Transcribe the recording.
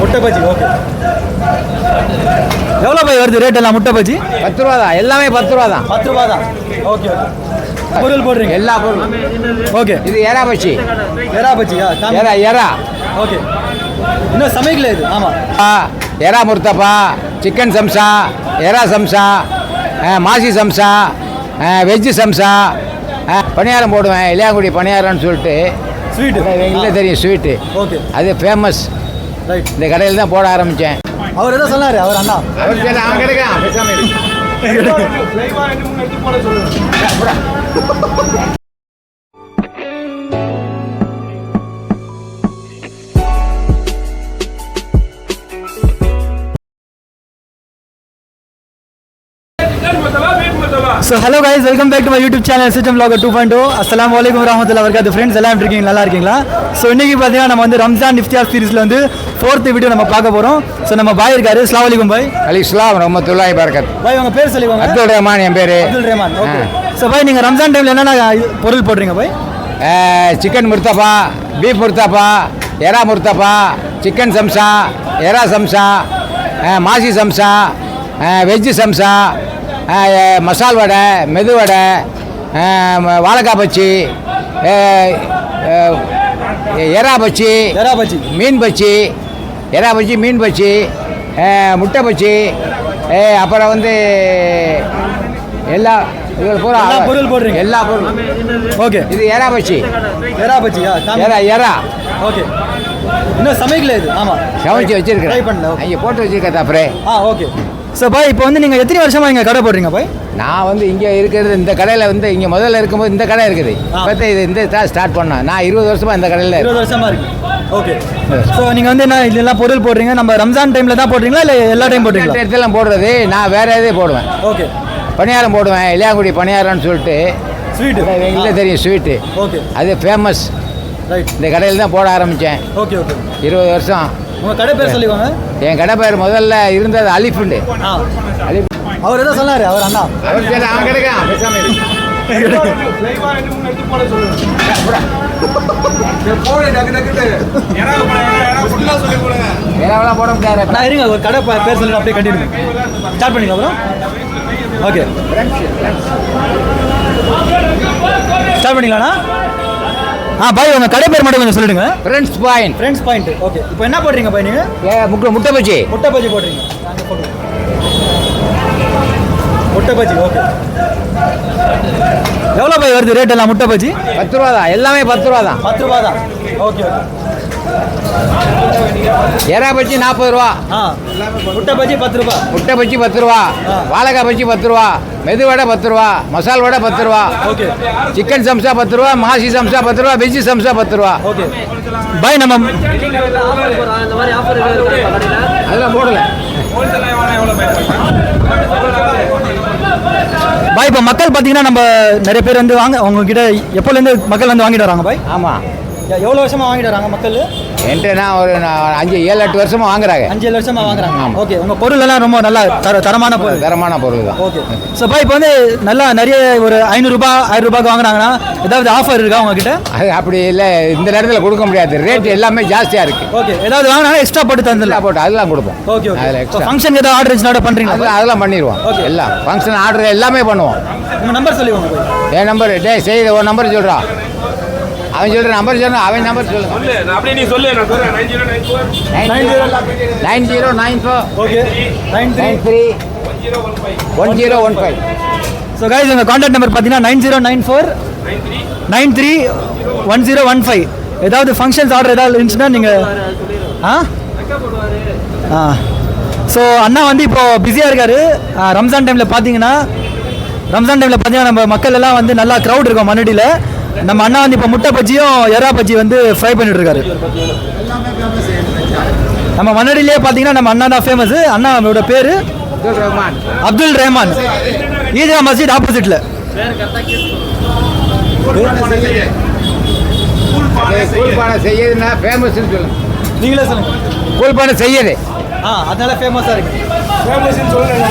முட்டை பஜ்ஜி ஓகே. எவ்வளோ போய் வருது ரேட் எல்லாம்? முட்டை பஜ்ஜி 10 ரூபா தான், எல்லாமே 10 ரூபா தான். 10 ரூபா தான். Okay okay. பொருள் போடுறீங்க? எல்லா பொருளும். ஓகே. இது எறா பஜ்ஜி. எறா பஜ்ஜியா? எறா. ஓகே. இன்னும் சமைக்கல இது? ஆமாம். எறா முர்த்தப்பா, சிக்கன் சம்சா, எறா சம்சா, மாசி சம்சா, வெஜ்ஜு சம்சா, பணியாரம் போடுவேன். இளையாங்குடி பணியாரம்னு சொல்லிட்டு ஸ்வீட்டு இல்லை தெரியும், ஸ்வீட்டு. ஓகே. அது ஃபேமஸ். ரைட். இந்த கடையில் தான் போட ஆரம்பித்தேன். அவர் எதோ சொன்னார், அவர் அண்ணா. அவர் சரி, அவன் கிடைக்கான் பேசாமல். So hello guys, welcome back to my YouTube channel system vlogger 2.0. அஸ்ஸலாமு அலைக்கும் வரஹ்மத்துல்லாஹி வபரகாத்துஹு. ஃப்ரெண்ட்ஸ் எல்லாம் எப்படி இருக்கீங்க? நல்லா இருக்கீங்களா? ஸோ இன்றைக்கி பார்த்தீங்கன்னா நம்ம வந்து ரம்ஜான் இஃப்தியார் சீரிஸில் வந்து 4th வீடியோ நம்ம பார்க்க போகிறோம். ஸோ நம்ம பாய் இருக்காரு. அஸ்ஸலாமு அலைக்கும் பாய். அலைக்கும் ரஹ்மத்துல்லாஹி வபரகாத்துஹு. பாய் உங்கள் பேர் சொல்லிக்கோங்க. அப்துல் ரஹ்மான் என் பேர். Abdul Rahman. Okay. So bye நீங்கள் ரம்ஜான் டைமில் என்னென்ன பொருள் போடுறீங்க பாய்? சிக்கன் முர்த்தப்பா, பீஃப் முர்த்தப்பா, எறா முர்த்தப்பா, சிக்கன் சம்சா, எறா சம்சா, மாசி சம்சா, வெஜ்ஜு சம்சா, மசால் வடை, மெது வடை, வாழைக்காய் பச்சி, எறா பச்சி, மீன் பச்சி, எறா பச்சி, மீன் பச்சி, முட்டை பச்சி, அப்புறம் வந்து எல்லா பொருள் போடுறீங்க? எல்லா பொருளும். ஓகே. இது எறா பச்சி. எறா பச்சியா? எறா. ஓகே. இன்னும் சமைக்கல இது? ஆமாம், சமைச்சு வச்சிருக்கேன். ட்ரை பண்ணல. ஐயா போட்டு வச்சிருக்கேன் அப்புறம். ஓகே. ஸோ பாய் இப்போ வந்து நீங்கள் எத்தனை வருஷமாக இங்கே கடை போடுறீங்க பாய்? நான் வந்து இங்கே இருக்கிறது, இந்த கடையில் வந்து இங்கே முதல்ல இருக்கும்போது இந்த கடை இருக்குது. இப்போ இது இந்த ஸ்டார்ட் பண்ணேன். நான் 20 வருஷமாக இந்த கடையில். 20 வருஷமாக இருக்கு. ஓகே. ஸோ நீங்கள் வந்து என்ன இதெல்லாம் பொருள் போடுறீங்க? நம்ம ரம்ஜான் டைமில் தான் போடுறீங்களா இல்லை எல்லா டைம் போடுறீங்களா? இடத்துலாம் போடுறது. நான் வேறு எதே போடுவேன். ஓகே. பணியாரம் போடுவேன். இளையாங்குடி பணியாரம்னு சொல்லிட்டு ஸ்வீட்டு இல்லை தெரியும், ஸ்வீட்டு. ஓகே. அது ஃபேமஸ். ரைட். இந்த கடையில் தான் போட ஆரம்பித்தேன். Okay okay. 20 வருஷம். உங்கள் கடை பேர் சொல்லிக்கோங்க. என் கடை பேர் முதல்ல இருந்தது அலிஃபுண்டு. அலிஃப். அவர் எதோ சொன்னார், அவர் அண்ணா. அவர் சரி, அவன் கிடைக்கான் பேசாமல். எல்லாம் போட முடியாது. நான் இருங்க, ஒரு கடை பேர் சொல்லி அப்படியே கண்டினியூ ஸ்டார்ட் பண்ணிக்கலாம் அப்புறம். Okay, start பண்ணிக்கலாம்ண்ணா. பாய் உங்கள் கடை பேர் மட்டும் கொஞ்சம் சொல்லிடுங்க. Friends point. Friends point. Okay. இப்போ என்ன போடுறீங்க பாய் நீங்கள்? முட்டை பஜ்ஜி. முட்டை பஜ்ஜி போடுறீங்க? முட்டை பஜ்ஜி. ஓகே. எவ்வளோ பாய் வருது ரேட் எல்லாம்? முட்டை பஜ்ஜி 10 ரூபா தான், எல்லாமே 10 ரூபா தான். 10 ரூபா தான். Okay okay. எறா பஜ்ஜி 40 ரூபா. முட்டை பஜ்ஜி 10 ரூபா. முட்டை பஜ்ஜி 10 ரூபா. வாழைக்காய் பஜ்ஜி 10 ரூபா. மெது வடை 10 ரூபா. மசால் வடை 10 ரூபா. ஓகே. சிக்கன் சம்சா 10 ரூபா. மாசி சம்சா 10 ரூபா. வெஜ்ஜு சம்சா 10 ரூபா. ஓகே. பாய் நம்ம அதெல்லாம் போடல. பாய் இப்போ மக்கள் பார்த்தீங்கன்னா நம்ம நிறைய பேர் வந்து உங்ககிட்ட எப்போலேருந்து மக்கள் வந்து வாங்கிட்டு வராங்க பாய்? ஆமாம். எவ்வளோ வருஷமாக வாங்கிட்டு வராங்க மக்கள்? என்கிட்ட ஒரு 5-7-8 வருஷமாக வாங்குறாங்க. 5-7 வருஷமாக வாங்குறாங்க. ஓகே. உங்கள் பொருள் எல்லாம் ரொம்ப நல்லா தரமான பொருள். தரமான பொருள் தான். ஓகே. ஸோ பாய் இப்போ வந்து நல்லா நிறைய ஒரு 500 ரூபா 1000 ரூபாய்க்கு வாங்குறாங்கன்னா ஏதாவது ஆஃபர் இருக்கா உங்ககிட்ட? அது அப்படி இல்லை, இந்த நேரத்தில் கொடுக்க முடியாது. ரேட் எல்லாமே ஜாஸ்தியாக இருக்குது. ஓகே. ஏதாவது வாங்கினா எக்ஸ்ட்ரா போட்டு தந்துடலாம். போட்டு அதெல்லாம் கொடுப்போம். Okay okay. அதில் எக்ஸ்ட்ரா ஃபங்க்ஷன் ஏதாவது ஆர்டர் இருந்துச்சுன்னா பண்ணுறீங்களா? அதெல்லாம் பண்ணிடுவோம். ஓகே. எல்லாம் ஃபங்க்ஷன் ஆர்டர் எல்லாமே பண்ணுவோம். உங்கள் நம்பர் சொல்லுவாங்க பாய். என் நம்பர் செய்த ஒரு நம்பர் சொல்கிறா. அவன் சொல்கிற நம்பர் சொல்கிறான். அவன் நம்பர் சொல்லுங்க. அப்படியே நீ சொல்லு. நான் சொல்கிறேன் 9094. ஓகே. 931015. ஸோ கைஸ் உங்கள் கான்டாக்ட் நம்பர் பார்த்தீங்கன்னா 9094931015. ஏதாவது ஃபங்க்ஷன்ஸ் ஆர்டர் ஏதாவது இருந்துச்சுன்னா நீங்கள் ஸோ அண்ணா வந்து இப்போது பிஸியாக இருக்கார். ரம்ஜான் டைமில் பார்த்தீங்கன்னா நம்ம மக்கள் எல்லாம் வந்து நல்லா க்ரௌட் இருக்கும் மண்ணடியில். நம்ம அண்ணா வந்து இப்போ முட்டை பஜ்ஜியும் எறா பஜ்ஜி வந்து ஃப்ரை பண்ணிட்டு இருக்காரு. நம்ம மண்ணடியிலே பார்த்தீங்கன்னா நம்ம அண்ணா தான் ஃபேமஸ். அண்ணாவோட பேர் அப்துல் ரஹ்மான். ஈத்கா மஸ்ஜித் ஆப்போசிட்டில். கூழ்பானை செய்யதுன்னா ஃபேமஸ்ன்னு சொல்லுங்க. நீங்களே சொல்லுங்க. கூழ்பானை செய்யது அதனால ஃபேமஸாக இருக்கு. ஃபேமஸ்ன்னு சொல்லுங்க.